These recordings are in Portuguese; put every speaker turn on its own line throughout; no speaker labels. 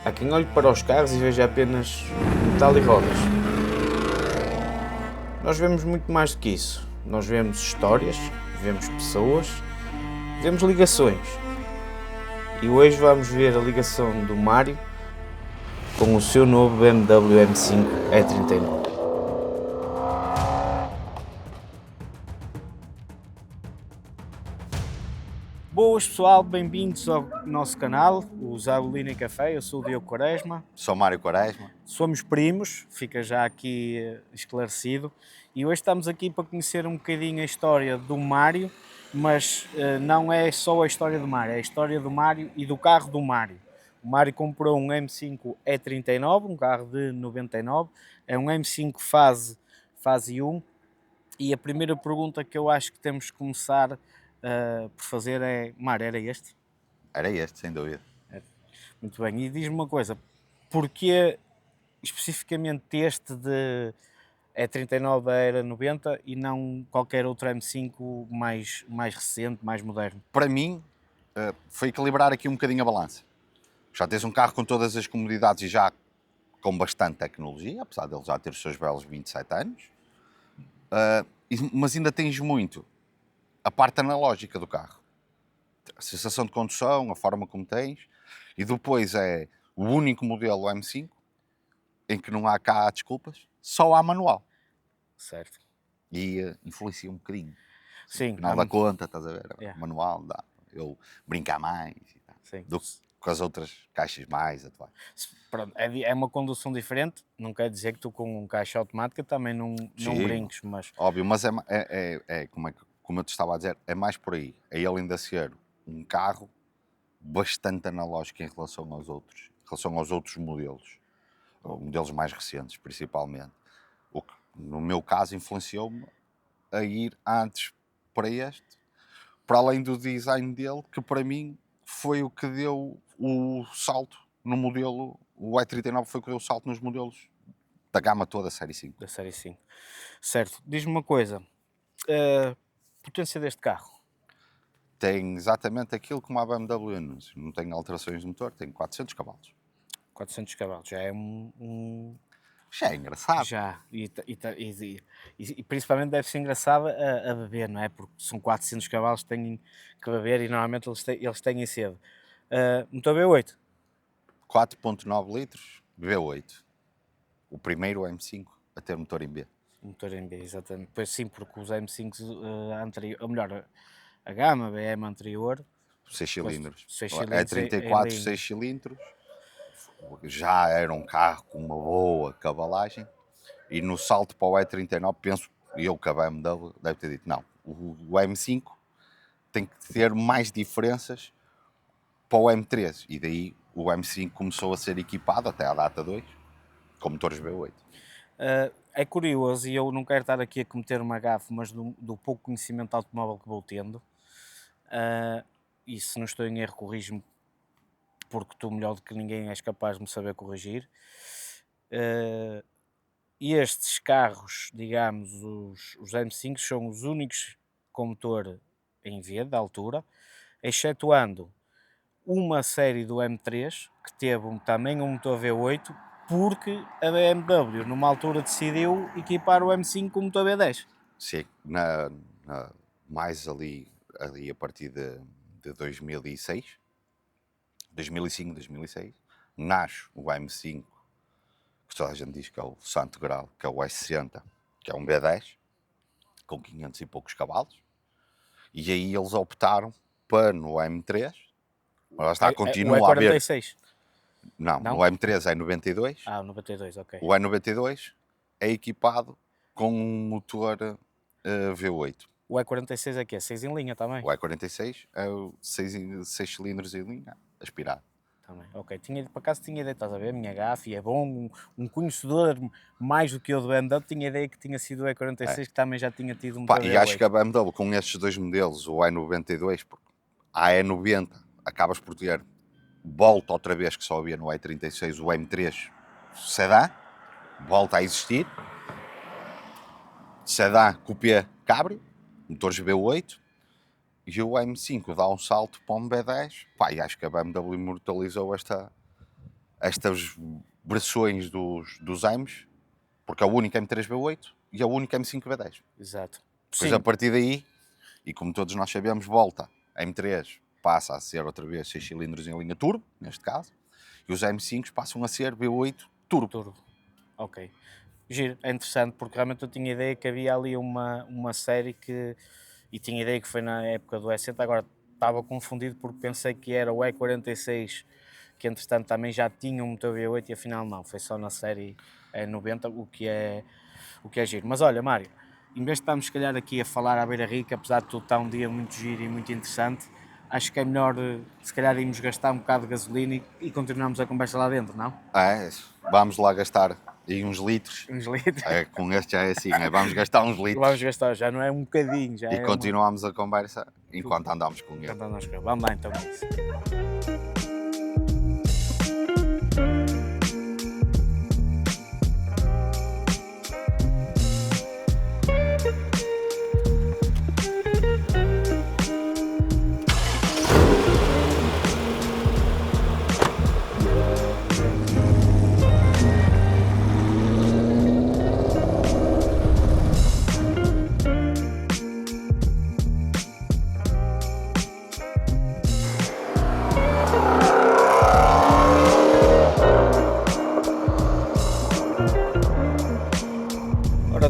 Há quem olhe para os carros e veja apenas metal e rodas. Nós vemos muito mais do que isso. Nós vemos histórias, vemos pessoas, vemos ligações. E hoje vamos ver a ligação do Mário com o seu novo BMW M5 E39. Boas pessoal, bem-vindos ao nosso canal, o Zabulina Café. Eu sou o Diogo Quaresma.
Sou Mário Quaresma.
Somos primos, fica já aqui esclarecido. E hoje estamos aqui para conhecer um bocadinho a história do Mário, mas não é só a história do Mário, é a história do Mário e do carro do Mário. O Mário comprou um M5 E39, um carro de 99, é um M5 fase 1. E a primeira pergunta que eu acho que temos que começar por fazer é: Mário, era este?
Era este, sem dúvida.
Muito bem, e diz-me uma coisa, porquê especificamente este de E39 da era 90 e não qualquer outro M5 mais recente, mais moderno?
Para mim, foi equilibrar aqui um bocadinho a balança. Já tens um carro com todas as comodidades e já com bastante tecnologia, apesar dele já ter os seus belos 27 anos, mas ainda tens muito a parte analógica do carro. A sensação de condução, a forma como tens, e depois é o único modelo M5 em que não há cá desculpas, só há manual.
Certo.
E influencia um bocadinho.
Sim.
No final da conta, estás a ver?
Yeah.
Manual, dá. Eu brincar mais e tal,
Sim.
do que com as outras caixas mais atuais.
Pronto, é uma condução diferente, não quer dizer que tu com um caixa automática também não brinques, mas...
Óbvio, mas como eu te estava a dizer, é mais por aí. É ele ainda ser um carro bastante analógico em relação aos outros modelos. Modelos mais recentes, principalmente. O que, no meu caso, influenciou-me a ir antes para este, para além do design dele, que para mim foi o que deu o salto no modelo. O E39 foi o que deu o salto nos modelos da gama toda, Série 5.
Da série 5. Certo, diz-me uma coisa, a potência deste carro?
Tem exatamente aquilo como a BMW anuncia. Não tem alterações de motor, tem 400 cavalos.
400 cavalos, já é
Já é engraçado.
Já, e principalmente deve ser engraçado a beber, não é? Porque são 400 cavalos que têm que beber e normalmente eles têm cedo. Motor V8?
4.9 litros, V8. O primeiro M5 a ter motor em B.
Motor em B, exatamente. Pois sim, porque os M5 anterior, ou melhor, a gama BM anterior...
6 cilindros.
6
É
cilindros
34, 6 cilindros. Já era um carro com uma boa cavalagem. E no salto para o E39, penso eu que a BMW deve ter dito, não, o M5 tem que ter mais diferenças para o M3. E daí o M5 começou a ser equipado, até à data 2, com motores V8.
É curioso, e eu não quero estar aqui a cometer uma gafe, mas do pouco conhecimento automóvel que vou tendo, e se não estou em erro, corrijo-me, porque tu melhor do que ninguém és capaz de me saber corrigir. E estes carros, digamos, os M5 são os únicos com motor em V da altura, excetuando uma série do M3 que teve também um motor V8, porque a BMW numa altura decidiu equipar o M5 com motor V10.
Sim, mais ali a partir de 2006, 2005, 2006, nasce o M5, que toda a gente diz que é o santo grau, que é o S60, que é um B10, com 500 e poucos cavalos, e aí eles optaram para no M3, mas lá está, continua a haver... Não,
Não?
no M3 é 92,
Ah, o 92, ok.
o E92 é equipado com um motor V8.
O E46 é que é 6 em linha também?
O E46 é o 6 cilindros em linha, aspirado.
Também, ok. Por acaso tinha ideia, estás a ver, a minha gafe, e é bom, um conhecedor mais do que eu do BMW, tinha ideia que tinha sido o E46, que também já tinha tido um
E acho que
V8.
a BMW com estes dois modelos, o E92, porque a E90 acabas por ter, volta outra vez que só havia no E36, o M3 sedã, volta a existir, sedã coupé cabrio, motores V8, e o M5 dá um salto para um B10, e acho que a BMW imortalizou esta estas versões dos M's, porque é o único M3 V8 e é o único M5 V10.
Exato.
Depois
Sim.
a partir daí, e como todos nós sabemos, volta a M3 passa a ser outra vez 6 cilindros em linha turbo, neste caso, e os M5 passam a ser V8 turbo.
Turbo. Ok. Giro, é interessante, porque realmente eu tinha ideia que havia ali uma série que, e tinha ideia que foi na época do E60, agora estava confundido porque pensei que era o E46, que entretanto também já tinha um motor V8 e afinal não, foi só na série E90, o que é giro. Mas olha, Mário, em vez de estarmos se calhar aqui a falar à beira rica, apesar de tudo estar um dia muito giro e muito interessante, acho que é melhor se calhar irmos gastar um bocado de gasolina e continuamos a conversa lá dentro, não?
É, vamos lá gastar aí uns litros.
Uns litros.
Com este já é assim, vamos gastar uns litros.
Vamos gastar, já não é um bocadinho, já
e
é
continuamos a conversa enquanto andamos com ele.
Vamos lá então.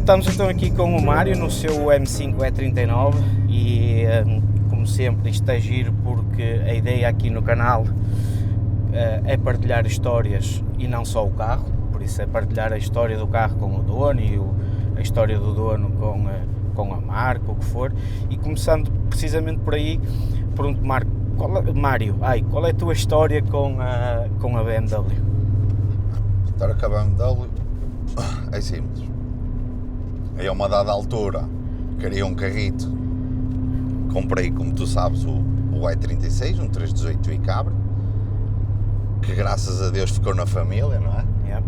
Estamos então aqui com o Mário no seu M5 E39 e como sempre isto é giro porque a ideia aqui no canal é partilhar histórias e não só o carro, por isso é partilhar a história do carro com o dono e a história do dono com a marca, o que for, e começando precisamente por aí, pergunto Mário, qual é a tua história com a BMW?
A história com a BMW é simples. Aí a uma dada altura queria um carrito, comprei, como tu sabes, o E36, um 318 e-cabra, que graças a Deus ficou na família, não é?
Yeah.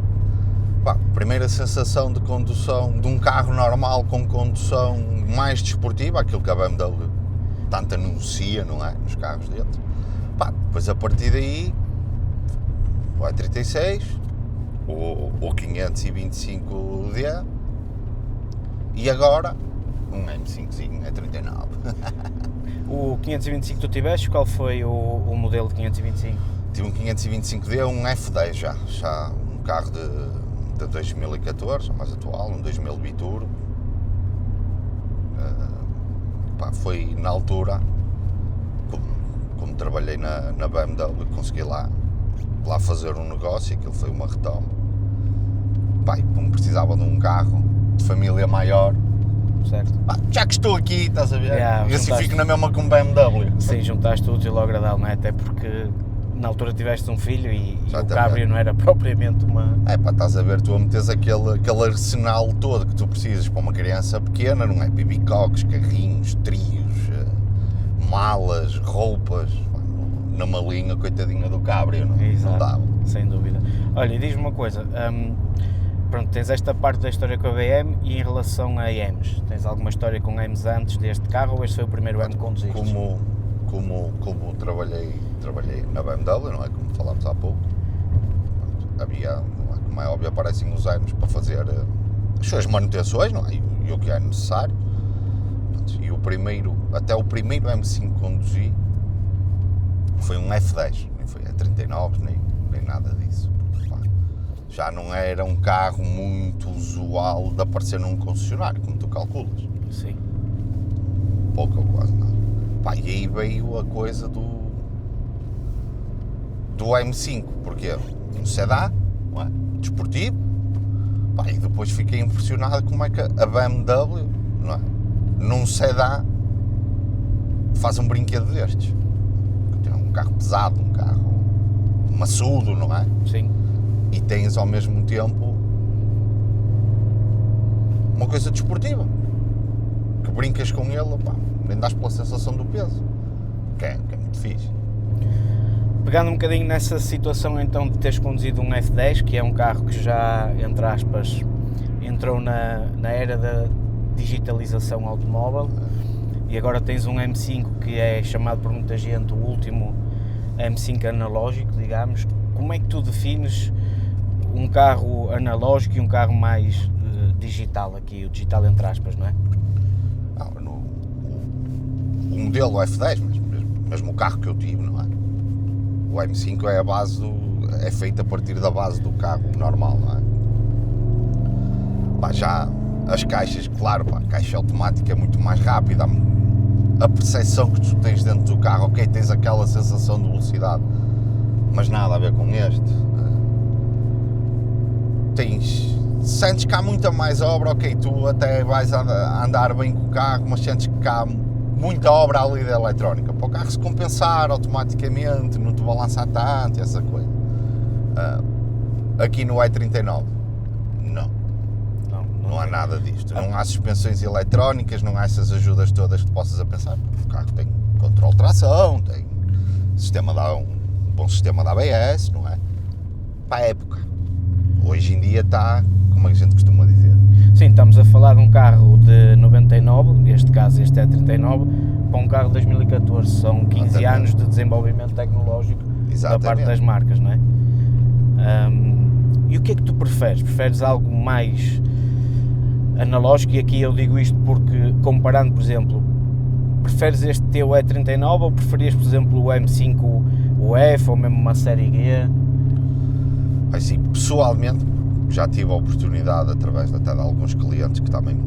Pá, primeira sensação de condução de um carro normal com condução mais desportiva, aquilo que a BMW tanto anuncia, não é? Nos carros deles. Pá, depois a partir daí, o E36, o 525D, e agora, um M5zinho, E39.
O 525 que tu tiveste, qual foi o modelo de 525?
Tive um 525D, um F10 já um carro de 2014, mais atual, um 2000 biturbo. Foi na altura, como trabalhei na BMW, consegui lá fazer um negócio, aquilo foi uma retoma. Como precisava de um carro de família maior,
certo?
Já que estou aqui, estás a ver?
Yeah,
e assim fico na mesma com BMW.
Sim, juntaste o útil ao agradável, não é? Até porque na altura tiveste um filho e o Cabrio não era propriamente uma...
Estás a ver, tu a metes aquele arsenal todo que tu precisas para uma criança pequena, não é? Bibicoques, carrinhos, trios, malas, roupas, na malinha, coitadinha do Cabrio, não dava.
Sem dúvida. Olha, e diz-me uma coisa, pronto, tens esta parte da história com a BM e em relação a M's, tens alguma história com M's antes deste carro ou este foi o primeiro M que conduziste?
Como trabalhei na BMW, não é? Como falámos há pouco, havia, como é óbvio, aparecem os M's para fazer as suas manutenções, não é? E o que é necessário. E até o primeiro M5 que conduzi foi um F10, nem foi E39, nem nada disso. Já não era um carro muito usual de aparecer num concessionário, como tu calculas.
Sim.
Pouco ou quase nada. E aí veio a coisa do M5, porque um sedã, não é? Desportivo, e depois fiquei impressionado como é que a BMW, não é? Num sedã faz um brinquedo destes. Tem um carro pesado, um carro maçudo, não é?
Sim.
E tens ao mesmo tempo uma coisa desportiva, que brincas com ele, nem dás pela sensação do peso, que é muito fixe.
Pegando um bocadinho nessa situação então de teres conduzido um F10, que é um carro que já, entre aspas, entrou na era da digitalização automóvel, e agora tens um M5 que é chamado por muita gente o último M5 analógico, digamos, como é que tu defines um carro analógico e um carro mais digital, aqui o digital entre aspas, não é?
Não, o modelo F10, mesmo o carro que eu tive, não é? O M5 é a base é feito a partir da base do carro normal, não é? Pá, já as caixas, claro, pá, a caixa automática é muito mais rápida, a percepção que tu tens dentro do carro, ok, tens aquela sensação de velocidade, mas nada a ver com este. Sentes que há muita mais obra, ok, tu até vais a andar bem com o carro, mas sentes que há muita obra ali da eletrónica, para o carro se compensar automaticamente, não te balançar tanto, essa coisa. Aqui no E39, não há nada disto, não há suspensões eletrónicas, não há essas ajudas todas que tu possas a pensar. O carro tem controle de tração, tem um bom sistema de ABS, não é? Para a época. Hoje em dia está, como a gente costuma dizer.
Sim, estamos a falar de um carro de 99, neste caso este é 39, para um carro de 2014, são 15
Exatamente.
Anos de desenvolvimento tecnológico.
Exatamente.
Da parte das marcas, não é? E o que é que tu preferes? Preferes algo mais analógico? E aqui eu digo isto porque, comparando, por exemplo, preferes este teu E39 ou preferias, por exemplo, o M5, o F ou mesmo uma série G?
Assim, pessoalmente, já tive a oportunidade, através até de alguns clientes que também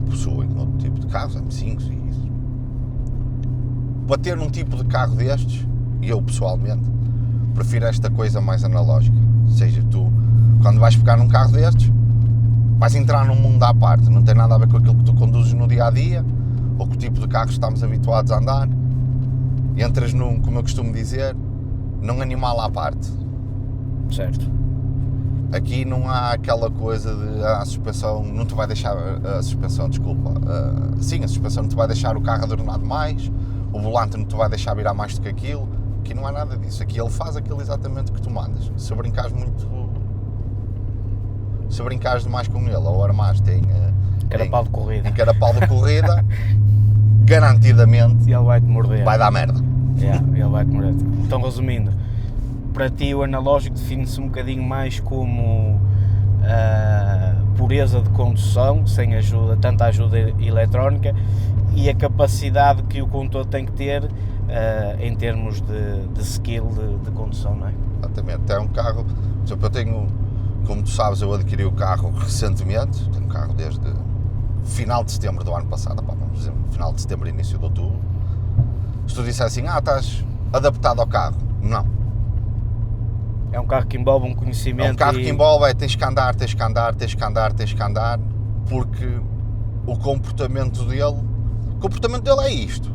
possuem outro tipo de carros, M5 e isso, para ter um tipo de carro destes, e eu pessoalmente, prefiro esta coisa mais analógica. Ou seja, tu, quando vais pegar num carro destes, vais entrar num mundo à parte, não tem nada a ver com aquilo que tu conduzes no dia-a-dia, ou com o tipo de carros que estamos habituados a andar. Entras num, como eu costumo dizer, num animal à parte.
Certo.
Aqui não há aquela coisa de a suspensão não te vai deixar, a suspensão não te vai deixar o carro adornado mais, o volante não te vai deixar virar mais do que aquilo. Aqui não há nada disso, aqui ele faz aquilo exatamente que tu mandas. Se brincares demais com ele ou armares em
Carapau de corrida.
Em carapau de corrida, garantidamente
E ele vai-te morder.
vai dar merda.
Ele vai-te morder. Então, resumindo, para ti o analógico define-se um bocadinho mais como pureza de condução, sem tanta ajuda eletrónica, e a capacidade que o condutor tem que ter em termos de skill de condução, não é?
Exatamente, é um carro, por exemplo, eu tenho, como tu sabes, eu adquiri o carro recentemente, tenho um carro desde final de setembro do ano passado, vamos dizer, final de setembro, início de outubro. Se tu disser assim, estás adaptado ao carro, não.
É um carro que envolve um conhecimento.
É um carro que envolve, tens que andar, porque o comportamento dele é isto.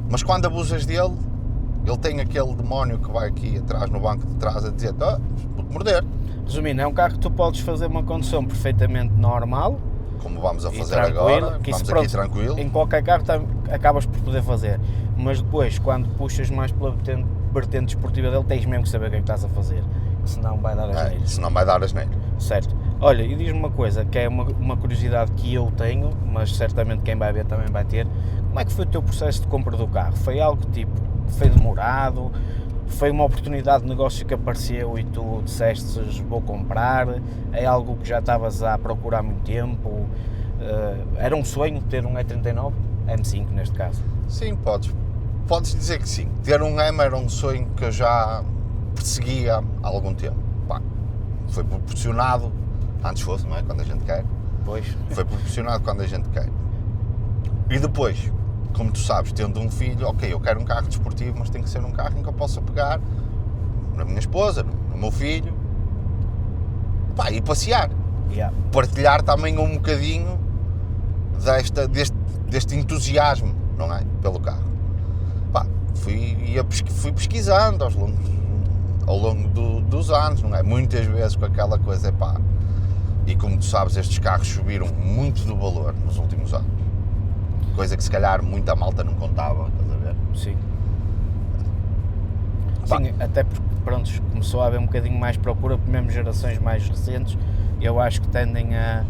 Mas quando abusas dele, ele tem aquele demónio que vai aqui atrás, no banco de trás, a dizer, vou-te morder.
Resumindo, é um carro que tu podes fazer uma condução perfeitamente normal,
como vamos a fazer agora, vamos aqui tranquilo.
Em qualquer carro acabas por poder fazer, mas depois, quando puxas mais pela vertente desportiva dele, tens mesmo que saber o que é que estás a fazer, senão vai dar asneira.
Senão vai dar asneira.
Certo. Olha, e diz-me uma coisa, que é uma curiosidade que eu tenho, mas certamente quem vai ver também vai ter. Como é que foi o teu processo de compra do carro? Foi algo tipo, foi demorado? Foi uma oportunidade de negócio que apareceu e tu disseste vou comprar? É algo que já estavas a procurar há muito tempo? Era um sonho ter um E39? M5 neste caso?
Sim, podes dizer que sim. Ter um M era um sonho que eu já perseguia há algum tempo. Foi proporcionado, antes fosse, não é? Quando a gente quer.
Pois.
Foi proporcionado quando a gente quer. E depois, como tu sabes, tendo um filho, ok, eu quero um carro desportivo, mas tem que ser um carro em que eu possa pegar na minha esposa, no meu filho, e passear. Partilhar também um bocadinho deste entusiasmo, não é? Pelo carro. Fui pesquisando ao longo dos anos, não é? Muitas vezes com aquela coisa, e como tu sabes, estes carros subiram muito do valor nos últimos anos. Coisa que se calhar muita malta não contava, estás a ver?
Sim. Sim, até porque, pronto, começou a haver um bocadinho mais procura, mesmo gerações mais recentes, eu acho que tendem a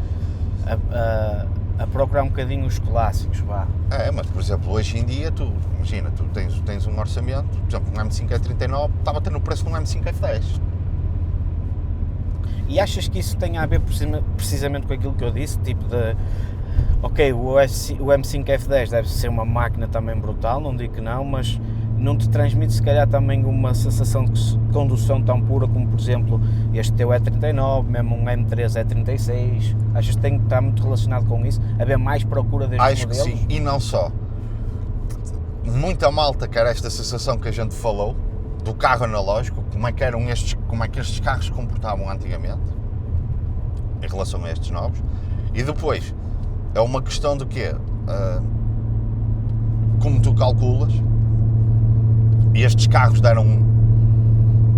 a procurar um bocadinho os clássicos, vá.
Mas por exemplo, hoje em dia, imagina, tu tens um orçamento, por exemplo, um M5 E39 estava a ter no preço de um M5 F10.
E achas que isso tem a ver precisamente com aquilo que eu disse, tipo de, ok, o M5 F10 deve ser uma máquina também brutal, não digo que não, mas não te transmite se calhar também uma sensação de condução tão pura como, por exemplo, este teu E39, mesmo um M3 E36, achas que tem que estar muito relacionado com isso, haver mais procura destes
Acho
modelos?
que sim, e não só. Muita malta quer esta sensação que a gente falou, do carro analógico, como é que estes carros se comportavam antigamente, em relação a estes novos, e depois, é uma questão de quê? Como tu calculas, e estes carros deram,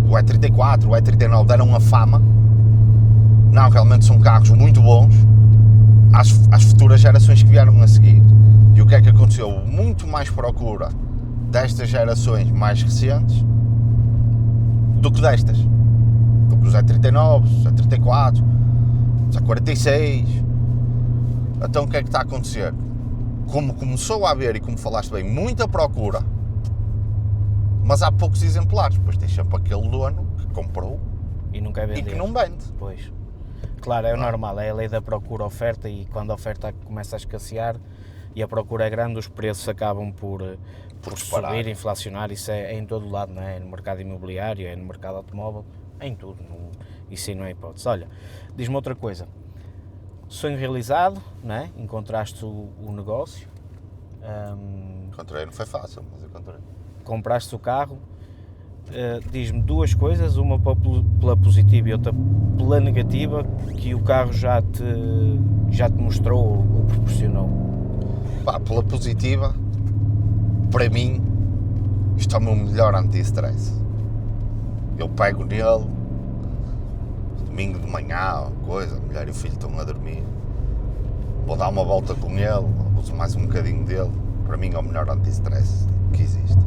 o E34, o E39 deram a fama, não, realmente são carros muito bons, às futuras gerações que vieram a seguir. E o que é que aconteceu? Muito mais procura destas gerações mais recentes do que destas. Do que os E39, os E34, os E46. Então o que é que está a acontecer? Como começou a haver, e como falaste bem, muita procura, mas há poucos exemplares, pois tens sempre aquele dono que comprou
E não quer vender.
e que não vende.
Pois. Claro, é o normal, é a lei da procura-oferta, e quando a oferta começa a escassear e a procura é grande, os preços acabam por
disparar.
subir, inflacionar. Isso é em todo o lado, não é? É no mercado imobiliário, é no mercado automóvel, é em tudo, isso aí não é hipótese. Olha, diz-me outra coisa, sonho realizado, não é? Encontraste o negócio,
Encontrei, não foi fácil, mas encontrei.
compraste o carro. Diz-me duas coisas, uma pela positiva e outra pela negativa, que o carro já te mostrou ou proporcionou.
Pá, pela positiva, para mim, isto é o meu melhor anti-stress. Eu pego nele, domingo de manhã, ou coisa, a mulher e o filho estão a dormir, vou dar uma volta com ele, uso mais um bocadinho dele, para mim é o melhor anti-stress que existe.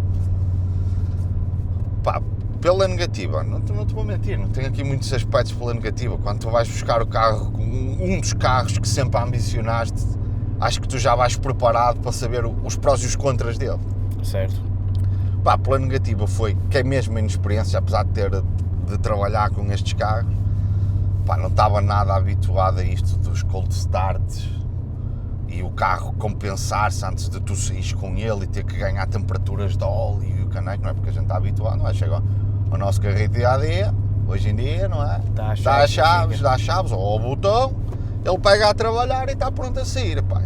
Pá, pela negativa, não te vou mentir, não tenho aqui muitos aspectos pela negativa. Quando tu vais buscar o carro, um dos carros que sempre ambicionaste, acho que tu já vais preparado para saber os prós e os contras dele.
Certo.
Pá, pela negativa foi que é mesmo a inexperiência, apesar de trabalhar com estes carros, pá, não estava nada habituado a isto dos cold starts e o carro compensar-se antes de tu saís com ele e ter que ganhar temperaturas de óleo e o caneco, não é? Porque a gente está habituado, não é? Chega ao nosso carrito dia a dia, hoje em dia, não é? Dá as chaves ou ao botão, ele pega a trabalhar e está pronto a sair, pá.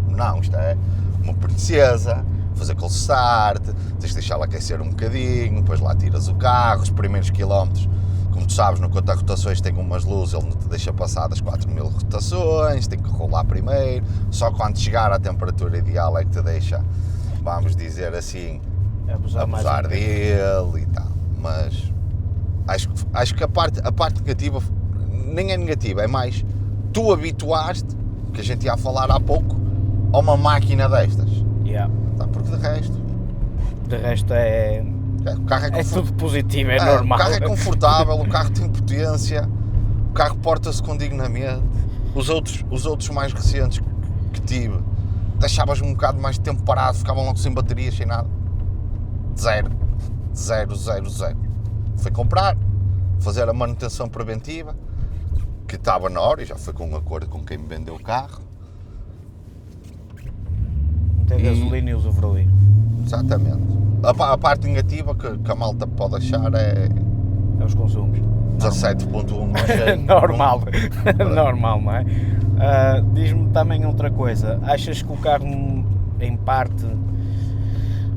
Não, isto é uma princesa, fazer cold start, tens de deixá-la aquecer um bocadinho, depois lá tiras o carro, os primeiros quilómetros, como tu sabes, no conta rotações tem umas luzes, ele não te deixa passar das 4000 rotações, tem que rolar primeiro, só quando chegar à temperatura ideal é que te deixa, vamos dizer assim, abusar dele e tal. Mas acho que a parte negativa nem é negativa, é mais tu habituaste, que a gente ia falar há pouco, a uma máquina destas.
Yeah.
Tá, porque
de resto é
o carro
é tudo positivo, é normal.
O carro é confortável, o carro tem potência, o carro porta-se com dignamente. Os outros mais recentes que tive, deixavas um bocado mais de tempo parado, ficavam logo sem baterias, sem nada. Zero. Fui comprar, fazer a manutenção preventiva, que estava na hora, e já foi com um acordo com quem me vendeu o carro.
Tem gasolina e usufruir.
Exatamente. A parte negativa que a malta pode achar é
os consumos.
17.1
normal, normal, não é? Diz-me também outra coisa, achas que o carro em parte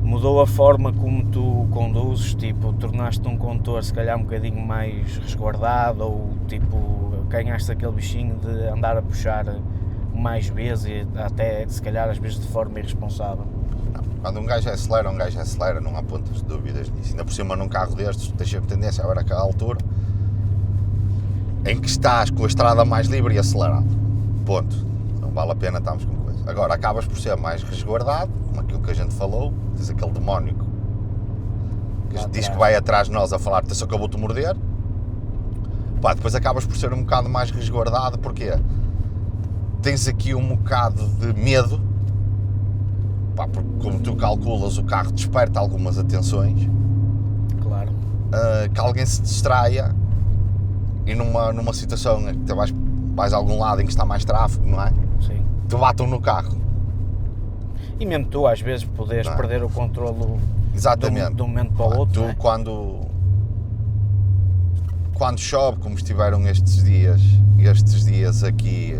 mudou a forma como tu conduzes, tipo, tornaste um condutor se calhar um bocadinho mais resguardado, ou tipo, ganhaste aquele bichinho de andar a puxar mais vezes e até se calhar às vezes de forma irresponsável?
Quando um gajo acelera, não há pontas de dúvidas nisso. Ainda por cima num carro destes, tens sempre tendência a ver aquela altura em que estás com a estrada mais livre e acelerado. Ponto. Não vale a pena estarmos com coisa. Agora, acabas por ser mais resguardado, como aquilo que a gente falou, diz aquele demónio que diz que vai atrás de nós a falar, atenção que eu vou-te morder. Pá, depois acabas por ser um bocado mais resguardado, porquê? tens aqui um bocado de medo, pá, porque como tu calculas, o carro desperta algumas atenções,
Claro.
que alguém se distraia e numa situação em que tu vais a algum lado em que está mais tráfego, não é?
Sim.
Te batam no carro.
E mesmo tu, às vezes, podes
Não é?
perder o controle
Exatamente.
de um momento para o outro.
Tu,
Não é?
quando chove, como estiveram estes dias aqui,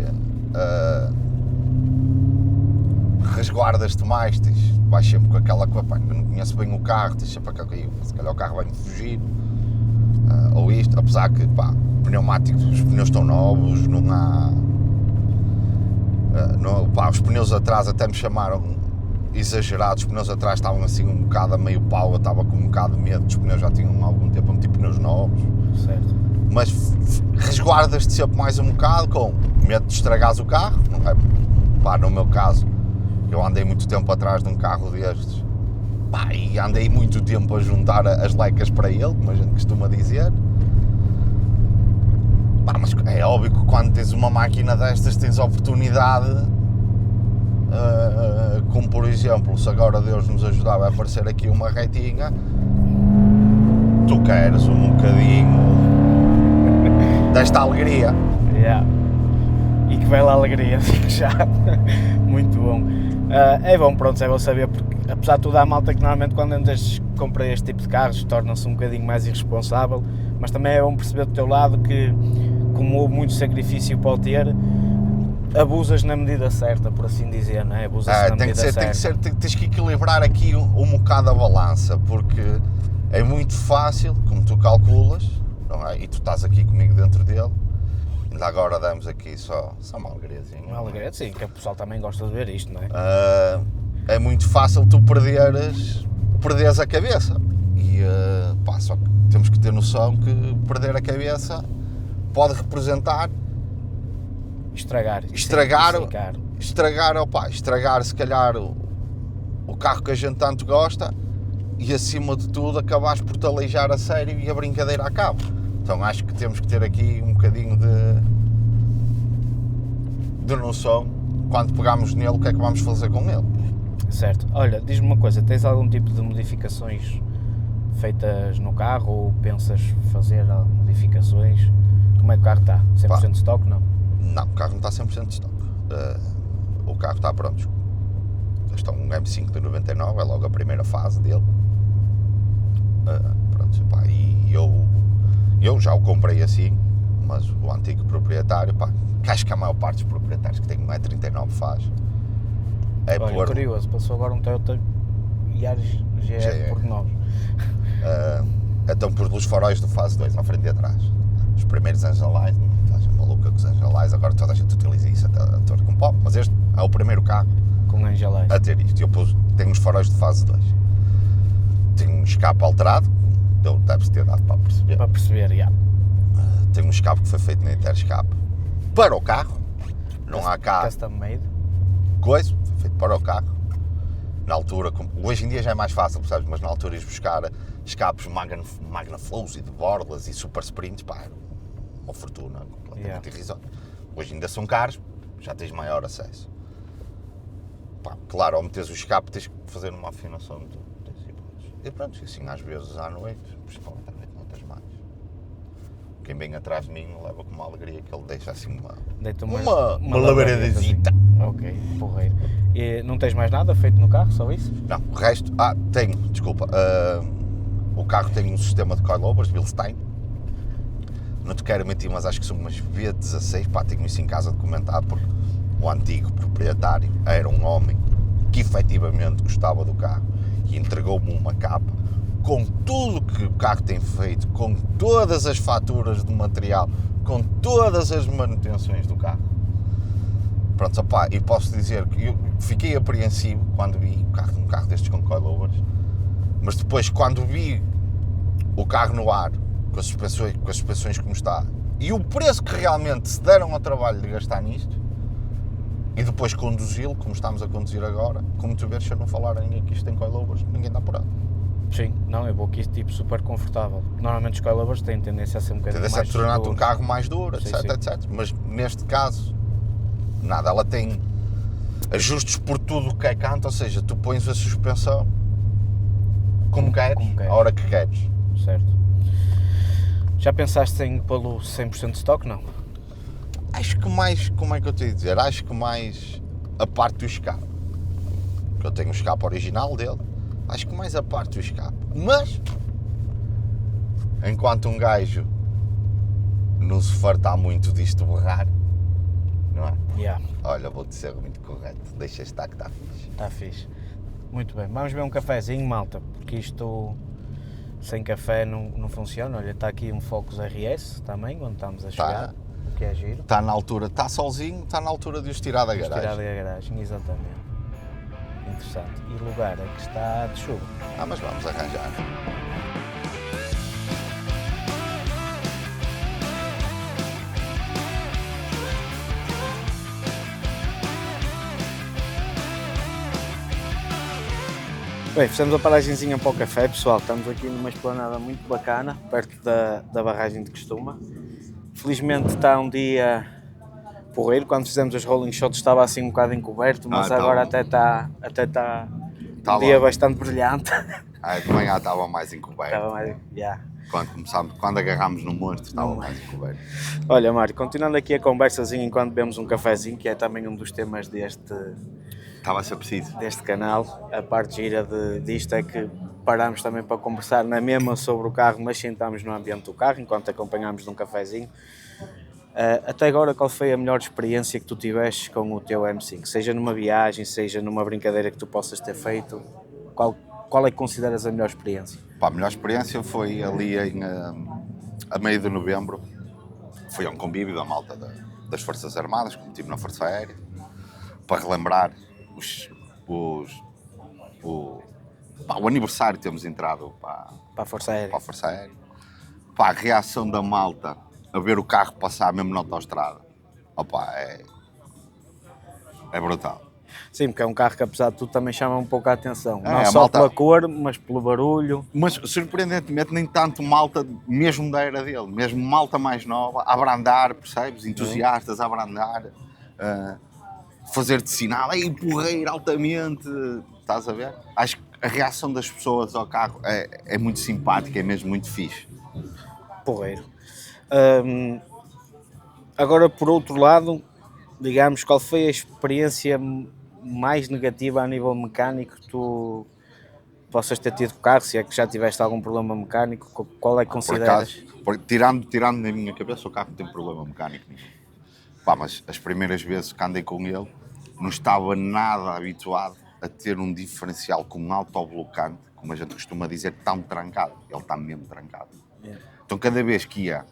resguardas-te mais, vais sempre com aquela coisa, pá, eu não conheço bem o carro, tens sempre aquela coisa, se calhar o carro vai-me fugir, ou isto, apesar que, pá, pneumáticos, os pneus estão novos, não há... pá, os pneus atrás até me chamaram exagerados, os pneus atrás estavam assim um bocado a meio pau, eu estava com um bocado de medo, os pneus já tinham algum tempo a meter pneus novos,
Certo.
mas resguardas-te sempre mais um bocado com medo de estragares o carro, não é? Pá, no meu caso, eu andei muito tempo atrás de um carro destes, pá, e andei muito tempo a juntar as lecas para ele, como a gente costuma dizer. Pá, mas é óbvio que quando tens uma máquina destas tens a oportunidade, como por exemplo, se agora Deus nos ajudava a aparecer aqui uma retinha, tu queres um bocadinho desta alegria.
Yeah. E que bela alegria, digo já. Muito bom. É bom, pronto, é bom saber, porque apesar de tudo, há malta que normalmente quando andas compra este tipo de carros torna-se um bocadinho mais irresponsável, mas também é bom perceber do teu lado que, como houve muito sacrifício para o ter, abusas na medida certa, por assim dizer, não é? Abusas na medida certa.
Tens que equilibrar aqui um bocado a balança, porque é muito fácil, como tu calculas, não é? E tu estás aqui comigo dentro dele, ainda agora damos aqui só uma alegriazinha.
Uma alegria, sim, que o pessoal também gosta de ver isto, não é?
É muito fácil tu perderes a cabeça, e pá, só que temos que ter noção que perder a cabeça pode representar estragar se calhar o carro que a gente tanto gosta, e acima de tudo acabares por te aleijar a sério e a brincadeira acaba. Então acho que temos que ter aqui um bocadinho de noção quando pegarmos nele, o que é que vamos fazer com ele.
Certo. Olha, diz-me uma coisa, tens algum tipo de modificações feitas no carro, ou pensas fazer modificações? Como é que o carro está? 100% de stock, não?
Não, o carro não está 100% de stock. O carro está pronto. Este é um M5 de 99, é logo a primeira fase dele. Pronto, pá, e eu já o comprei assim, mas o antigo proprietário, pá, que acho que a maior parte dos proprietários que tem um E39 faz. É
olha,
pôr...
curioso, passou agora um Toyota Yaris GR por nós.
Então pôs os faróis do fase 2 na frente e atrás. Os primeiros Angelais, estás maluca com os Angelais, agora toda a gente utiliza isso até todo com pop, mas este é o primeiro carro
Com Angelais.
a ter isto. Eu tenho os faróis de fase 2. Tenho um escape alterado, deve-se ter dado para perceber.
Para perceber, já.
Tenho um escape que foi feito na Interscape para o carro. Não há cá
Custom made.
coisa, foi feito para o carro. Na altura, hoje em dia já é mais fácil, percebes? Mas na altura ias buscar escapes Magna Flows e de borlas e Super Sprints, pá, era uma fortuna completamente irrisória. Hoje ainda são caros, já tens maior acesso. Pá, claro, ao meteres o escape tens que fazer uma afinação de e pronto, assim às vezes à noite, principalmente à noite notas mais. Quem vem atrás de mim leva com uma alegria que ele deixa assim uma labaredazita.
Ok, porreiro. E não tens mais nada feito no carro, só isso?
Não, o resto... tenho, desculpa. O carro tem um sistema de coilovers, Bilstein. Não te quero mentir, mas acho que são umas V16. Pá, tenho isso em casa documentado, porque o antigo proprietário era um homem que efetivamente gostava do carro e entregou-me uma capa com tudo que o carro tem feito, com todas as faturas de material, com todas as manutenções do carro. Pronto, opá, e posso dizer que eu fiquei apreensivo quando vi um carro destes com coilovers, mas depois quando vi o carro no ar, com as suspensões como está, e o preço que realmente se deram ao trabalho de gastar nisto, e depois conduzi-lo, como estamos a conduzir agora, como tu vês, se eu não falar a ninguém que isto tem coilovers, ninguém dá por aí.
Sim, não, é bom que isto tipo super confortável. Normalmente os coilovers têm tendência a ser um bocadinho mais...
Tendência a tornar-te um carro mais duro,
sim,
etc,
sim.
etc. Mas neste caso, nada. Ela tem ajustes por tudo o que é canto, ou seja, tu pões a suspensão como queres, a hora que queres.
Certo. Já pensaste em pô-lo 100% de stock, não?
Acho que mais, como é que eu te ia dizer? Acho que mais a parte do escape. Que eu tenho o escape original dele. Acho que mais a parte do escape. Mas, enquanto um gajo não se fartar muito disto berrar, não é?
Yeah,
Olha, vou-te ser muito correto. Deixa estar que está fixe.
está fixe. Muito bem, vamos beber um cafezinho, malta, porque isto sem café não funciona. Olha, está aqui um Focus RS também, onde estamos a chegar, que é giro.
Está na altura, está sozinho, está na altura de os tirar da garagem.
Tirar da garagem, exatamente. Interessante. E o lugar é que está de chuva.
Mas vamos arranjar.
Bem, fizemos a paragenzinha para o café, pessoal. Estamos aqui numa esplanada muito bacana, perto da barragem de Costuma. Felizmente está um dia porreiro. Quando fizemos as rolling shots estava assim um bocado encoberto, mas agora até está um dia bastante brilhante.
De manhã estava mais encoberto.
Estava mais, yeah.
Quando agarrámos no monstro estava mais encoberto.
Olha, Mário, continuando aqui a conversazinha enquanto bebemos um cafezinho, que é também um dos temas deste canal. A parte gira disto é que parámos também para conversar na mesma sobre o carro, mas sentamos no ambiente do carro enquanto acompanhámos de um cafezinho. Até agora, qual foi a melhor experiência que tu tiveste com o teu M5? Seja numa viagem, seja numa brincadeira que tu possas ter feito, qual é que consideras a melhor experiência?
A melhor experiência foi ali a meio de novembro. Fui a um convívio da malta das Forças Armadas, como estive na Força Aérea, para relembrar o aniversário que temos entrado para
a Força Aérea.
A reação da malta a ver o carro passar mesmo na autoestrada, é brutal.
Sim, porque é um carro que apesar de tudo também chama um pouco a atenção, não só malta, pela cor, mas pelo barulho.
Mas surpreendentemente nem tanto malta mesmo da era dele, mesmo malta mais nova, a abrandar, percebes? Entusiastas a abrandar, fazer-te sinal, porreiro, altamente, estás a ver? Acho que a reação das pessoas ao carro é muito simpática, é mesmo muito fixe.
Porreiro. Agora, por outro lado, digamos, qual foi a experiência mais negativa a nível mecânico que tu possas ter tido com o carro, se é que já tiveste algum problema mecânico, qual é que consideras?
Tirando na minha cabeça, o carro não tem problema mecânico nenhum. Mas as primeiras vezes que andei com ele, não estava nada habituado a ter um diferencial com um autoblocante, como a gente costuma dizer, tão trancado. Ele está mesmo trancado. Yeah. Então cada vez que ia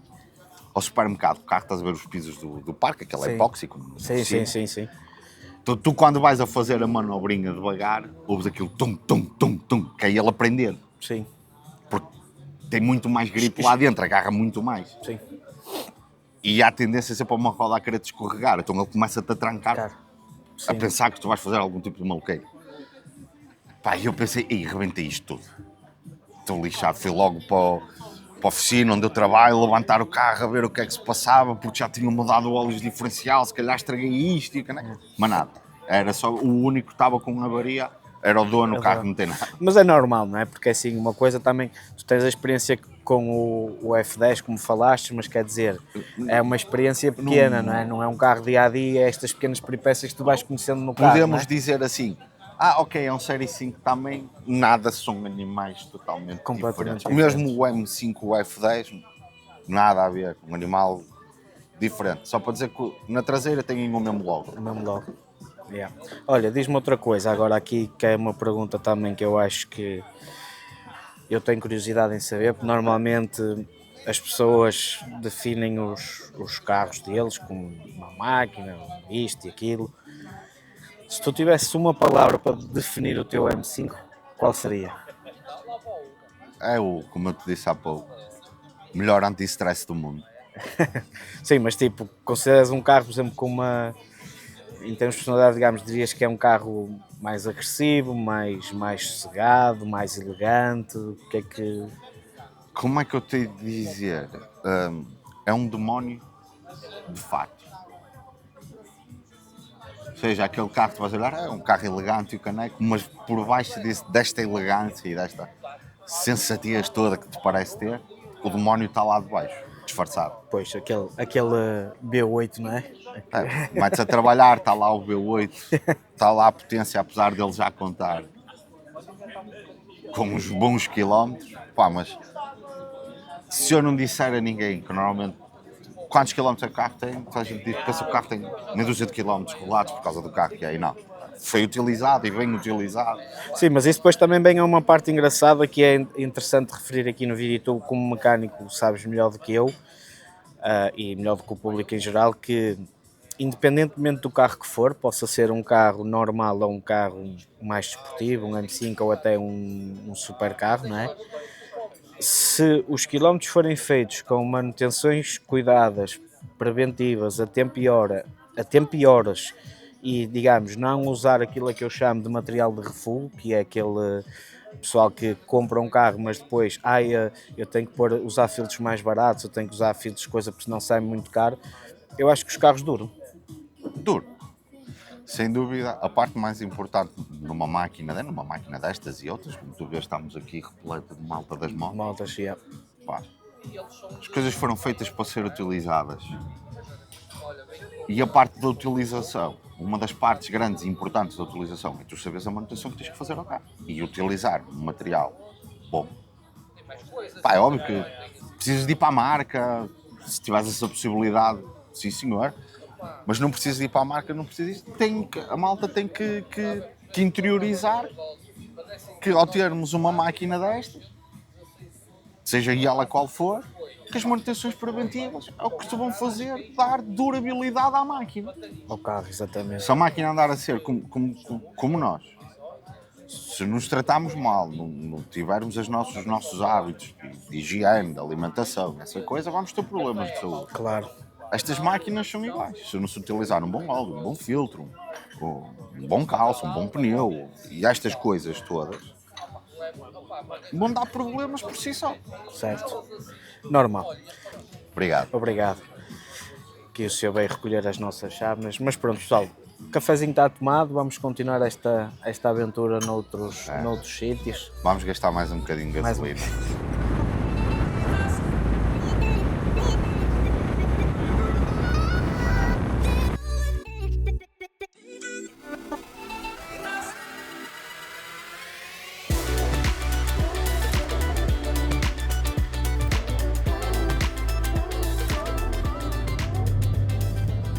ao supermercado, o carro, estás a ver os pisos do parque, aquele epóxico.
Sim.
Então, tu quando vais a fazer a manobrinha devagar, ouves aquilo tum, que é ele a prender.
Sim.
Porque tem muito mais gripe lá dentro, agarra muito mais.
Sim.
E há a tendência sempre a uma roda a querer te escorregar, então ele começa-te a trancar, a pensar que tu vais fazer algum tipo de maluqueiro. E eu pensei, rebentei isto tudo. Estou lixado, fui logo para a oficina onde eu trabalho, levantar o carro a ver o que é que se passava, porque já tinham mudado o óleo diferencial, se calhar estraguei isto e mas nada. Era só o único que estava com avaria, era o dono, o carro não tem nada.
Mas é normal, não é? Porque assim, uma coisa também, tu tens a experiência com o F10, como falaste, mas quer dizer, é uma experiência pequena, não é? Não é um carro dia-a-dia, estas pequenas peripécias que tu vais conhecendo no carro.
Podemos dizer assim, ok, é um Série 5 também, nada são animais totalmente diferentes. Mesmo o M5, o F10, nada a ver, um animal diferente. Só para dizer que na traseira tem o mesmo logo.
O mesmo logo. Yeah. Olha, diz-me outra coisa agora aqui, que é uma pergunta também que eu acho que eu tenho curiosidade em saber, porque normalmente as pessoas definem os carros deles como uma máquina, isto e aquilo. Se tu tivesses uma palavra para definir o teu M5, qual seria?
É como eu te disse há pouco, melhor anti-stress do mundo.
Sim, mas tipo, consideras um carro, por exemplo, com uma... Em termos de personalidade, digamos, dirias que é um carro mais agressivo, mais sossegado, mais elegante? O que é que...
Como é que eu tenho de dizer? É um demónio de fato. Ou seja, aquele carro que tu vais olhar é um carro elegante e o caneco, mas por baixo desta elegância e desta sensatez toda que te parece ter, o demónio está lá de baixo, disfarçado.
Pois, aquele B8, não é?
Vai-te a trabalhar, está lá o V8, está lá a potência, apesar dele já contar com uns bons quilómetros. Pá, mas se eu não disser a ninguém que normalmente quantos quilómetros o carro tem, a gente pensa que o carro tem meia dúzia de quilómetros rolados por causa do carro que é, e não. Foi utilizado e bem utilizado.
Sim, mas isso depois também vem a uma parte engraçada que é interessante referir aqui no vídeo, e tu como mecânico sabes melhor do que eu, e melhor do que o público em geral, que independentemente do carro que for, possa ser um carro normal ou um carro mais desportivo, um M5 ou até um super carro, não é? Se os quilómetros forem feitos com manutenções cuidadas, preventivas, a tempo e horas, e digamos, não usar aquilo que eu chamo de material de refugo, que é aquele pessoal que compra um carro, mas depois eu tenho que usar filtros mais baratos, eu tenho que usar filtros coisa porque senão sai muito caro. Eu acho que os carros duram.
Duro. Sem dúvida, a parte mais importante numa máquina destas e outras, como tu vês, estamos aqui repleto de malta das motos.
Maltas, yeah.
Pá, as coisas foram feitas para ser utilizadas. E a parte da utilização, uma das partes grandes e importantes da utilização é tu sabes a manutenção que tens que fazer ao carro e utilizar um material bom. Pá, é óbvio que precisas de ir para a marca, se tiveres essa possibilidade, sim senhor, mas não precisas de ir para a marca, não precisas. A malta tem que interiorizar que ao termos uma máquina destas, seja ela qual for, que as manutenções preventivas é o que te vão fazer dar durabilidade à máquina.
Ao carro, exatamente.
Se a máquina andar a ser como nós, se nos tratarmos mal, não tivermos os nossos hábitos de higiene, de alimentação, essa coisa, vamos ter problemas de saúde.
Claro.
Estas máquinas são iguais. Se não se utilizar um bom óleo, um bom filtro, um bom calço, um bom pneu e estas coisas todas, vão dar problemas por si só.
Certo. Normal.
Obrigado.
Obrigado. Que o senhor veio recolher as nossas chávenas. Mas pronto, pessoal, o cafezinho está tomado. Vamos continuar esta aventura noutros sítios.
Vamos gastar mais um bocadinho de gasolina.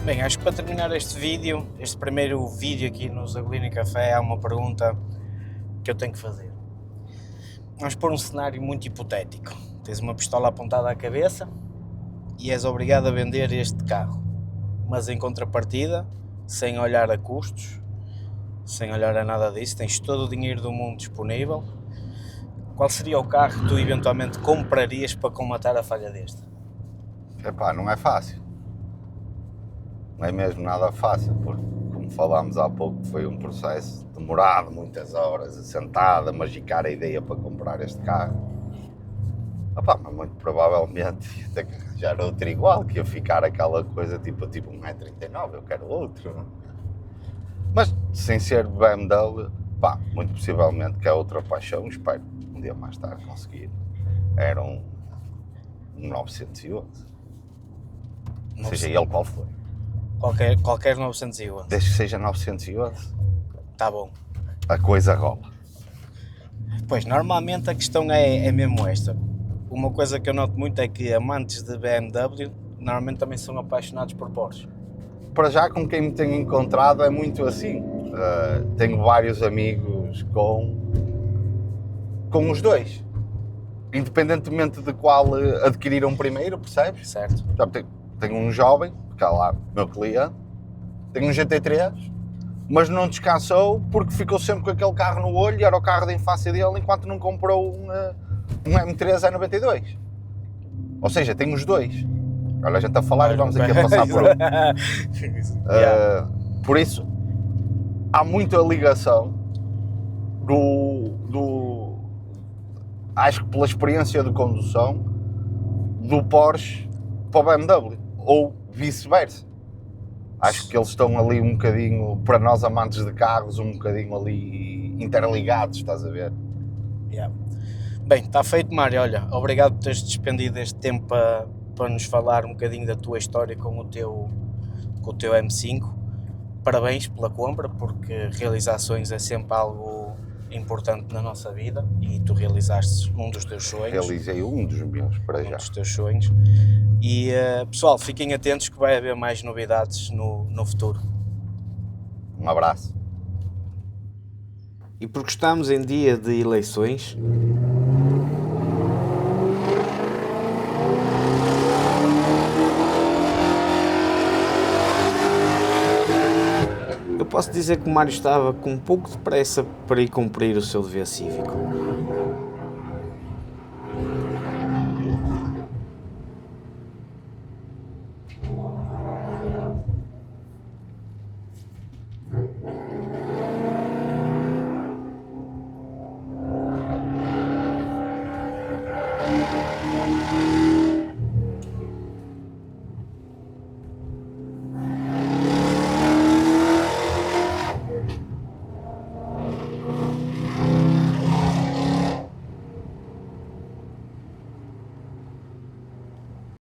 Bem, acho que para terminar este primeiro vídeo aqui no Zagolino e Café, há uma pergunta que eu tenho que fazer. Vamos pôr um cenário muito hipotético. Tens uma pistola apontada à cabeça e és obrigado a vender este carro, mas em contrapartida, sem olhar a custos, sem olhar a nada disso, tens todo o dinheiro do mundo disponível. Qual seria o carro que tu eventualmente comprarias para colmatar a falha deste?
Epá, não é fácil. Não é mesmo nada fácil, porque, como falámos há pouco, foi um processo demorado, muitas horas, sentado, a magicar a ideia para comprar este carro. Epá, mas muito provavelmente ia ter que arranjar outro igual, que ia ficar aquela coisa tipo 1,39 m, eu quero outro. Mas, sem ser BMW, pá, muito possivelmente que é outra paixão, espero um dia mais tarde conseguir. Era um 911. Seja ele qual for.
Qualquer 911.
Desde que seja 911,
Tá bom.
a coisa rola.
Pois, normalmente a questão é mesmo esta. Uma coisa que eu noto muito é que amantes de BMW normalmente também são apaixonados por Porsche.
Para já, com quem me tenho encontrado, é muito assim. Tenho vários amigos com os dois. Independentemente de qual adquiriram primeiro, percebes?
Certo.
Tenho um jovem, que é lá meu cliente, tenho um GT3, mas não descansou porque ficou sempre com aquele carro no olho e era o carro da infância dele enquanto não comprou um M3 E92. Ou seja, tenho os dois. Olha a gente a falar e vamos aqui a passar por um. Por isso, há muita ligação acho que pela experiência de condução do Porsche para o BMW, ou vice-versa. Acho que eles estão ali um bocadinho, para nós amantes de carros, um bocadinho ali interligados, estás a ver?
Yeah. Bem, está feito, Mário. Olha, obrigado por teres despendido este tempo para nos falar um bocadinho da tua história com o teu M5. Parabéns pela compra, porque realizações é sempre algo importante na nossa vida e tu realizaste um dos teus sonhos.
Realizei um dos meus, para já.
Um dos teus sonhos. E pessoal, fiquem atentos que vai haver mais novidades no futuro.
Um abraço.
E porque estamos em dia de eleições, eu posso dizer que o Mário estava com um pouco de pressa para ir cumprir o seu dever cívico.